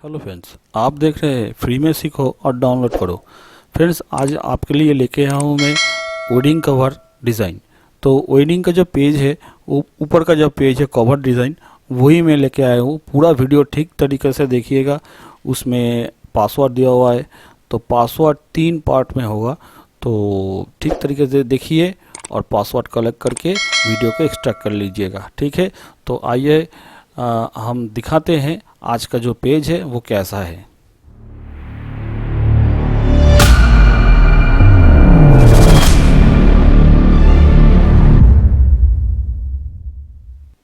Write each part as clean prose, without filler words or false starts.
Hello friends, आप देख रहे हैं फ्री में सीखो और डाउनलोड करो। फ्रेंड्स, आज आपके लिए लेके आया हूँ मैं वेडिंग कवर डिज़ाइन। तो वेडिंग का जो पेज है, ऊपर का जो पेज है कवर डिज़ाइन, वही मैं लेके आया हूँ। पूरा वीडियो ठीक तरीके से देखिएगा। उसमें पासवर्ड दिया हुआ है, तो पासवर्ड 3 पार्ट में होगा। तो ठीक तरीके से देखिए और पासवर्ड कलेक्ट करके वीडियो को एक्सट्रैक्ट कर लीजिएगा। ठीक है, तो आइए हम दिखाते हैं आज का जो पेज है वो कैसा है।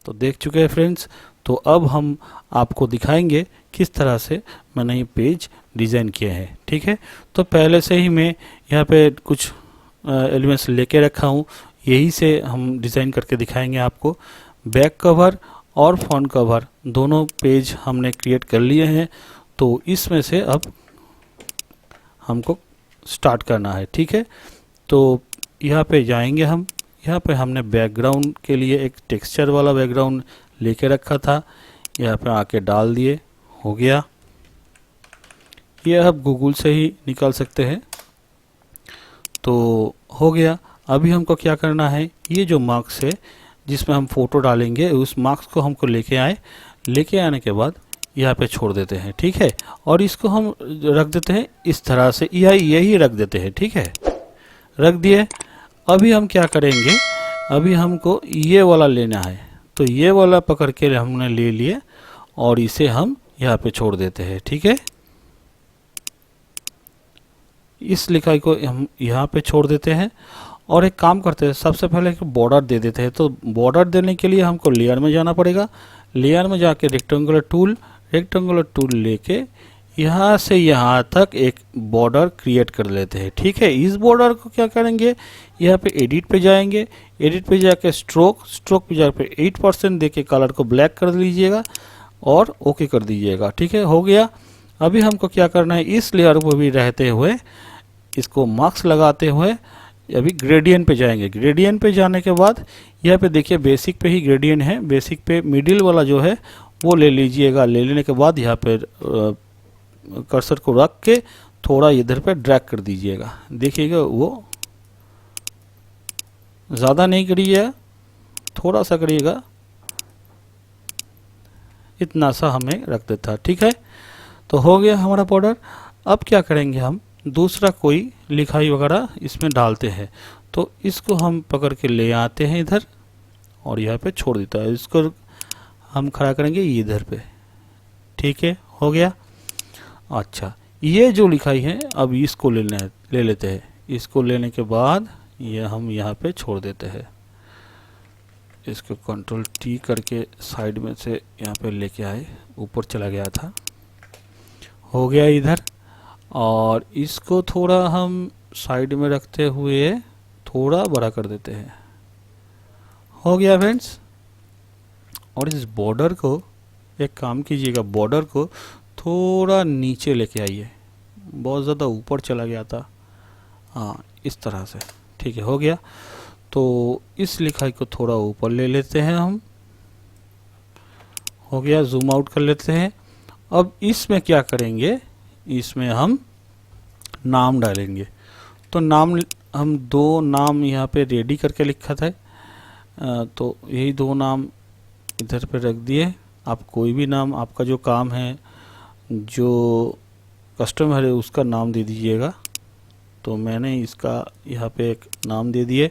तो देख चुके हैं फ्रेंड्स। तो अब हम आपको दिखाएंगे किस तरह से मैंने ये पेज डिज़ाइन किया है। ठीक है, तो पहले से ही मैं यहाँ पे कुछ एलिमेंट्स लेके रखा हूँ, यही से हम डिज़ाइन करके दिखाएंगे आपको। बैक कवर और फ्रंट कवर दोनों पेज हमने क्रिएट कर लिए हैं। तो इसमें से अब हमको स्टार्ट करना है। ठीक है, तो यहाँ पे जाएंगे हम। यहाँ पे हमने बैकग्राउंड के लिए एक टेक्सचर वाला बैकग्राउंड लेके रखा था, यहाँ पे आके डाल दिए, हो गया। ये आप गूगल से ही निकाल सकते हैं। तो हो गया। अभी हमको क्या करना है, ये जो मार्क्स है जिसमें हम फोटो डालेंगे, उस मार्क्स को हमको लेके आए। लेके आने के बाद यहाँ पे छोड़ देते हैं। ठीक है, और इसको हम रख देते हैं इस तरह से, यही रख देते हैं। ठीक है, रख दिए। अभी हम क्या करेंगे, अभी हमको ये वाला लेना है। तो ये वाला पकड़ के हमने ले लिए और इसे हम यहाँ पे छोड़ देते हैं। ठीक है, इस लिखाई को हम यहाँ पे छोड़ देते हैं और एक काम करते हैं, सबसे पहले एक बॉर्डर दे देते हैं। तो बॉर्डर देने के लिए हमको लेयर में जाना पड़ेगा। लेयर में जाके रेक्टेंगुलर टूल लेके यहाँ से यहाँ तक एक बॉर्डर क्रिएट कर लेते हैं। ठीक है, इस बॉर्डर को क्या करेंगे, यहाँ पे एडिट पे जाएंगे। एडिट पे जाके स्ट्रोक पे जाके 8% देके कलर को ब्लैक कर लीजिएगा और ओके कर दीजिएगा। ठीक है, हो गया। अभी हमको क्या करना है, इस लेयर को भी रहते हुए इसको मार्क्स लगाते हुए अभी ग्रेडियंट पे जाएंगे। ग्रेडियंट पे जाने के बाद यहाँ पे देखिए बेसिक पे ही ग्रेडियंट है। बेसिक पे मिडिल वाला जो है वो ले लीजिएगा। ले लेने के बाद यहाँ पे कर्सर को रख के थोड़ा इधर पे ड्रैग कर दीजिएगा। देखिएगा वो ज़्यादा नहीं करिएगा, थोड़ा सा करिएगा, इतना सा हमें रख देता। ठीक है, तो हो गया हमारा बॉर्डर। अब क्या करेंगे, हम दूसरा कोई लिखाई वगैरह इसमें डालते हैं। तो इसको हम पकड़ के ले आते हैं इधर और यहाँ पे छोड़ देता है। इसको हम खड़ा करेंगे इधर पे। ठीक है, हो गया। अच्छा, ये जो लिखाई है अब इसको ले लेते हैं। इसको लेने के बाद ये हम यहाँ पे छोड़ देते हैं। इसको कंट्रोल टी करके साइड में से यहाँ पे लेके आए, ऊपर चला गया था, हो गया इधर। और इसको थोड़ा हम साइड में रखते हुए थोड़ा बड़ा कर देते हैं, हो गया फ्रेंड्स। और इस बॉर्डर को एक काम कीजिएगा, बॉर्डर को थोड़ा नीचे लेके आइए, बहुत ज़्यादा ऊपर चला गया था। हाँ, इस तरह से। ठीक है, हो गया। तो इस लिखाई को थोड़ा ऊपर ले लेते हैं हम, हो गया। जूम आउट कर लेते हैं। अब इसमें क्या करेंगे, इसमें हम नाम डालेंगे। तो नाम हम 2 नाम यहाँ पे रेडी करके लिखा था, तो यही 2 नाम इधर पे रख दिए। आप कोई भी नाम, आपका जो काम है, जो कस्टमर है, उसका नाम दे दीजिएगा। तो मैंने इसका यहाँ पे एक नाम दे दिए।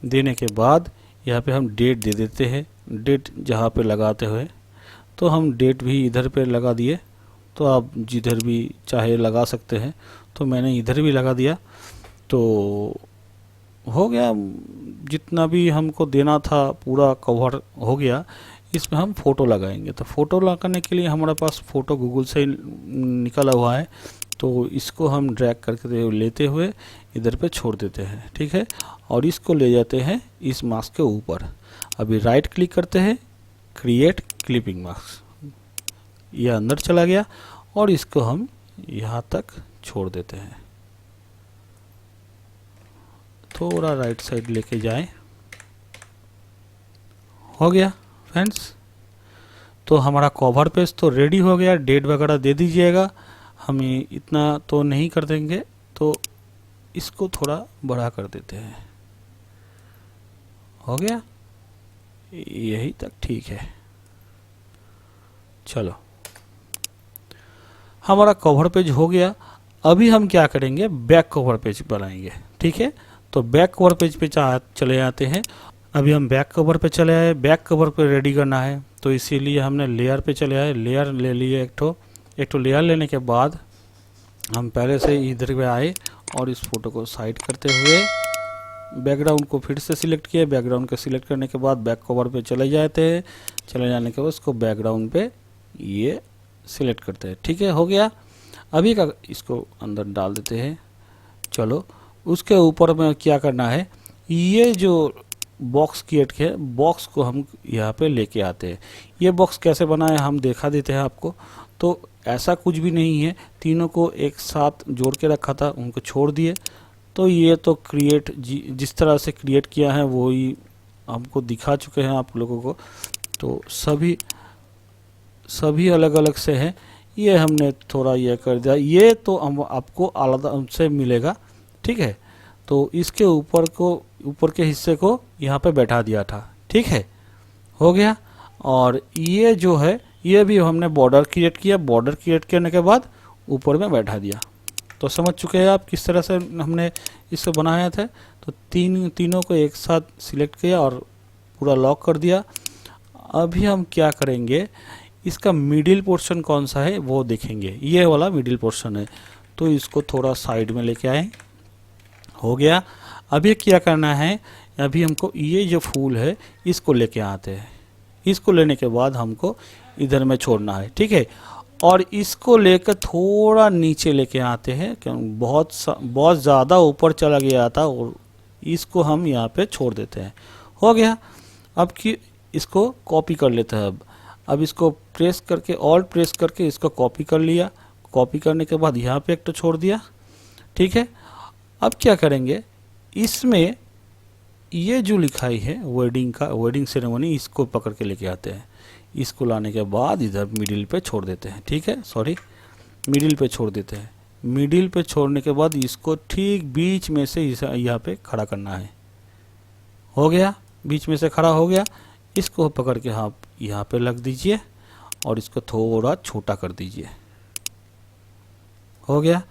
देने के बाद यहाँ पे हम डेट दे देते हैं। डेट जहाँ पे लगाते हुए, तो हम डेट भी इधर पे लगा दिए। तो आप जिधर भी चाहे लगा सकते हैं, तो मैंने इधर भी लगा दिया। तो हो गया, जितना भी हमको देना था पूरा कवर हो गया। इसमें हम फ़ोटो लगाएंगे। तो फ़ोटो लगाने के लिए हमारे पास फ़ोटो गूगल से निकला हुआ है। तो इसको हम ड्रैग करके लेते हुए इधर पे छोड़ देते हैं। ठीक है, और इसको ले जाते हैं इस मास्क के ऊपर। अभी राइट क्लिक करते हैं, क्रिएट क्लिपिंग मास्क, ये अंदर चला गया और इसको हम यहाँ तक छोड़ देते हैं। थोड़ा राइट साइड लेके जाएं, हो गया फ्रेंड्स। तो हमारा कवर पेज तो रेडी हो गया। डेट वगैरह दे दीजिएगा, हमें इतना तो नहीं कर देंगे, तो इसको थोड़ा बड़ा कर देते हैं। हो गया, यही तक ठीक है। चलो, हमारा कवर पेज हो गया। अभी हम क्या करेंगे, बैक कवर पेज बनाएंगे। ठीक है, तो बैक कवर पेज पे चले जाते हैं। अभी हम बैक कवर पे चले आए। बैक कवर पे रेडी करना है, तो इसीलिए हमने लेयर पे चले आए। लेयर ले लिए एक ठो लेयर लेने के बाद हम पहले से इधर पे आए और इस फोटो को साइड करते हुए बैकग्राउंड को फिर से सिलेक्ट किए। बैकग्राउंड को सिलेक्ट करने के बाद बैक कवर पे चले जाते हैं। चले जाने के बाद उसको बैकग्राउंड पे ये सिलेक्ट करते हैं। ठीक है, हो गया। अभी का इसको अंदर डाल देते हैं। चलो, उसके ऊपर में क्या करना है, ये जो बॉक्स क्रिएट किया, बॉक्स को हम यहाँ पे लेके आते हैं। ये बॉक्स कैसे बना है हम दिखा देते हैं आपको। तो ऐसा कुछ भी नहीं है, तीनों को एक साथ जोड़ के रखा था, उनको छोड़ दिए। तो ये तो क्रिएट जिस तरह से क्रिएट किया है वो ही हमको दिखा चुके हैं आप लोगों को। तो सभी अलग अलग से हैं। ये हमने थोड़ा ये कर दिया, ये तो हम आपको अलग से मिलेगा। ठीक है, तो इसके ऊपर के हिस्से को यहाँ पे बैठा दिया था। ठीक है, हो गया। और ये जो है, ये भी हमने बॉर्डर क्रिएट किया। बॉर्डर क्रिएट करने के बाद ऊपर में बैठा दिया। तो समझ चुके हैं आप किस तरह से हमने इसको बनाया था। तो तीनों को एक साथ सिलेक्ट किया और पूरा लॉक कर दिया। अभी हम क्या करेंगे, इसका मिडिल पोर्शन कौन सा है वो देखेंगे। ये वाला मिडिल पोर्शन है, तो इसको थोड़ा साइड में लेके आए। हो गया। अभी क्या करना है, अभी हमको ये जो फूल है इसको लेके आते हैं। इसको लेने के बाद हमको इधर में छोड़ना है। ठीक है, और इसको लेकर थोड़ा नीचे लेके आते हैं, क्योंकि बहुत ज़्यादा ऊपर चला गया था, और इसको हम यहाँ पे छोड़ देते हैं। हो गया। अब कि इसको कॉपी कर लेते हैं। अब इसको प्रेस करके, ऑल्ट प्रेस करके इसको कॉपी कर लिया। कॉपी करने के बाद यहाँ पे एक तो छोड़ दिया। ठीक है, अब क्या करेंगे, इसमें ये जो लिखाई है वेडिंग सेरेमनी, इसको पकड़ के लेके आते हैं। इसको लाने के बाद इधर मिडिल पे छोड़ देते हैं। ठीक है, सॉरी, मिडिल पे छोड़ देते हैं। मिडिल पे छोड़ने के बाद इसको ठीक बीच में से यहाँ पे खड़ा करना है। हो गया, बीच में से खड़ा हो गया। इसको पकड़ के आप यहाँ पे रख दीजिए और इसको थोड़ा छोटा कर दीजिए। हो गया।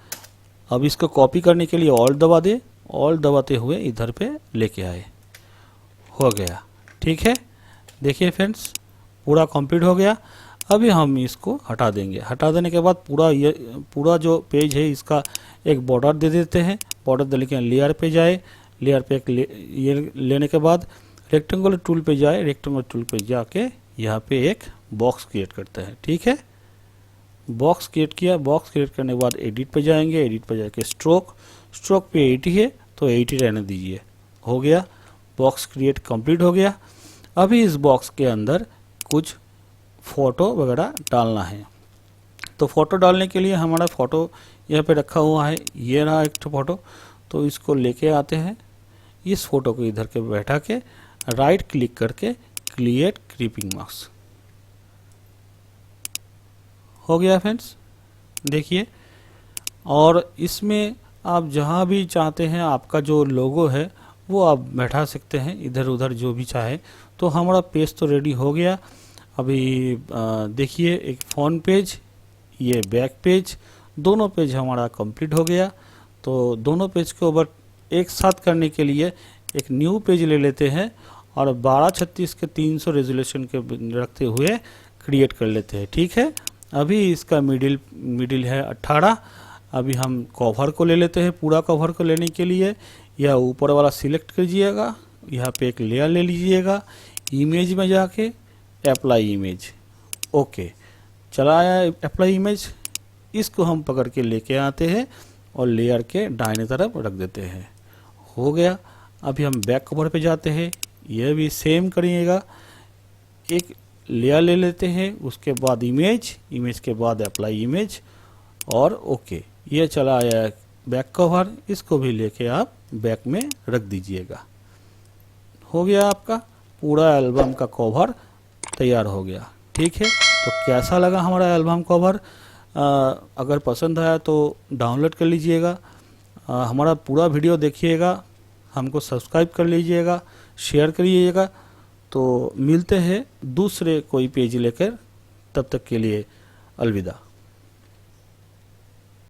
अब इसको कॉपी करने के लिए ऑल्ट दबा दे, ऑल्ट दबाते हुए इधर पे लेके आए। हो गया। ठीक है, देखिए फ्रेंड्स, पूरा कंप्लीट हो गया। अभी हम इसको हटा देंगे। हटा देने के बाद पूरा जो पेज है इसका एक बॉर्डर दे देते हैं। बॉर्डर देने के लेयर पे जाए। लेयर पे ये लेने के बाद रेक्टेंगुलर टूल पे जाए। रेक्टेंगुलर टूल पे जाके यहाँ पे एक बॉक्स क्रिएट करते हैं। ठीक है, बॉक्स क्रिएट किया। बॉक्स क्रिएट करने के बाद एडिट पे जाएंगे। एडिट पे जाके स्ट्रोक पे 80 है तो 80 रहने दीजिए। हो गया, बॉक्स क्रिएट कंप्लीट हो गया। अभी इस बॉक्स के अंदर कुछ फ़ोटो वगैरह डालना है। तो फ़ोटो डालने के लिए हमारा फ़ोटो यहाँ पे रखा हुआ है। ये रहा एक फ़ोटो, तो इसको लेके आते हैं। इस फ़ोटो को इधर के बैठा के राइट क्लिक करके क्रिएट क्रीपिंग मास्क। हो गया फ्रेंड्स, देखिए। और इसमें आप जहाँ भी चाहते हैं आपका जो लोगो है वो आप बैठा सकते हैं, इधर उधर जो भी चाहे। तो हमारा पेज तो रेडी हो गया। अभी देखिए, एक फ्रंट पेज, ये बैक पेज, दोनों पेज हमारा कंप्लीट हो गया। तो दोनों पेज को ऊपर एक साथ करने के लिए एक न्यू पेज ले लेते हैं और 1236 के 300 रेजोल्यूशन के रखते हुए क्रिएट कर लेते हैं। ठीक है, अभी इसका मिडिल है 18। अभी हम कवर को ले लेते हैं। पूरा कवर को लेने के लिए यह ऊपर वाला सिलेक्ट कीजिएगा, यहाँ पे एक लेयर ले लीजिएगा, इमेज में जाके अप्लाई इमेज। ओके, चला आया अप्लाई इमेज। इसको हम पकड़ के लेके आते हैं और लेयर के दाहिने तरफ रख देते हैं। हो गया। अभी हम बैक कवर पे जाते हैं। यह भी सेम करिएगा, एक लेयर ले लेते हैं, उसके बाद इमेज के बाद अप्लाई इमेज और ओके। ये चला आया बैक कवर, इसको भी लेके आप बैक में रख दीजिएगा। हो गया, आपका पूरा एल्बम का कवर तैयार हो गया। ठीक है, तो कैसा लगा हमारा एल्बम कवर? अगर पसंद आया तो डाउनलोड कर लीजिएगा, हमारा पूरा वीडियो देखिएगा, हमको सब्सक्राइब कर लीजिएगा, शेयर करिएगा। तो मिलते हैं दूसरे कोई पेज लेकर, तब तक के लिए अलविदा।